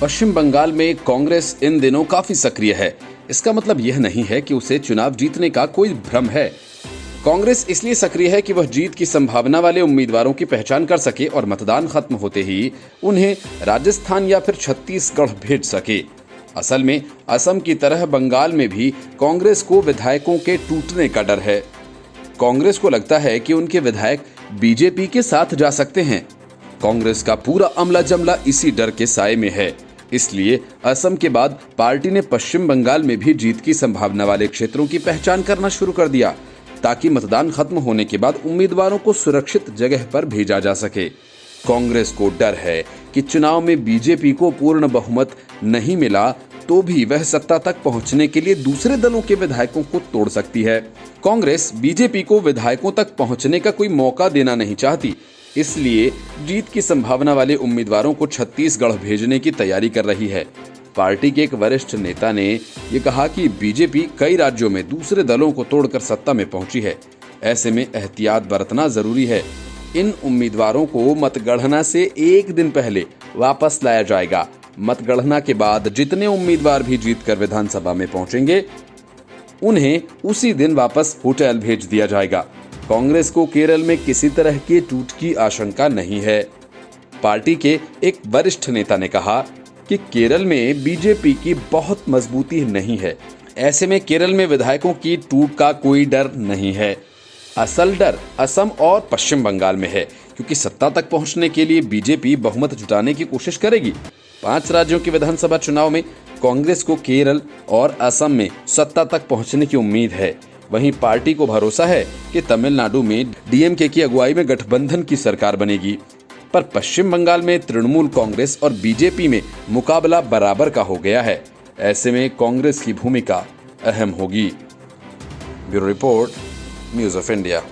पश्चिम बंगाल में कांग्रेस इन दिनों काफी सक्रिय है। इसका मतलब यह नहीं है कि उसे चुनाव जीतने का कोई भ्रम है। कांग्रेस इसलिए सक्रिय है कि वह जीत की संभावना वाले उम्मीदवारों की पहचान कर सके और मतदान खत्म होते ही उन्हें राजस्थान या फिर छत्तीसगढ़ भेज सके। असल में असम की तरह बंगाल में भी कांग्रेस को विधायकों के टूटने का डर है। कांग्रेस को लगता है कि उनके विधायक बीजेपी के साथ जा सकते हैं। कांग्रेस का पूरा अमला जमला इसी डर के साए में है। इसलिए असम के बाद पार्टी ने पश्चिम बंगाल में भी जीत की संभावना वाले क्षेत्रों की पहचान करना शुरू कर दिया, ताकि मतदान खत्म होने के बाद उम्मीदवारों को सुरक्षित जगह पर भेजा जा सके। कांग्रेस को डर है कि चुनाव में बीजेपी को पूर्ण बहुमत नहीं मिला तो भी वह सत्ता तक पहुंचने के लिए दूसरे दलों के विधायकों को तोड़ सकती है। कांग्रेस बीजेपी को विधायकों तक पहुंचने का कोई मौका देना नहीं चाहती, इसलिए जीत की संभावना वाले उम्मीदवारों को छत्तीसगढ़ भेजने की तैयारी कर रही है। पार्टी के एक वरिष्ठ नेता ने ये कहा कि बीजेपी कई राज्यों में दूसरे दलों को तोड़कर सत्ता में पहुंची है। ऐसे में एहतियात बरतना जरूरी है। इन उम्मीदवारों को मतगणना से एक दिन पहले वापस लाया जाएगा। मतगणना के बाद जितने उम्मीदवार भी जीतकर विधानसभा में पहुंचेंगे, उन्हें उसी दिन वापस होटल भेज दिया जाएगा। कांग्रेस को केरल में किसी तरह के टूट की आशंका नहीं है। पार्टी के एक वरिष्ठ नेता ने कहा कि केरल में बीजेपी की बहुत मजबूती नहीं है। ऐसे में केरल में विधायकों की टूट का कोई डर नहीं है। असल डर असम और पश्चिम बंगाल में है, क्योंकि सत्ता तक पहुंचने के लिए बीजेपी बहुमत जुटाने की कोशिश करेगी। 5 राज्यों के विधानसभा चुनाव में कांग्रेस को केरल और असम में सत्ता तक पहुंचने की उम्मीद है। वहीं पार्टी को भरोसा है कि तमिलनाडु में डीएमके की अगुवाई में गठबंधन की सरकार बनेगी। पर पश्चिम बंगाल में तृणमूल कांग्रेस और बीजेपी में मुकाबला बराबर का हो गया है। ऐसे में कांग्रेस की भूमिका अहम होगी। Bureau report, news of India.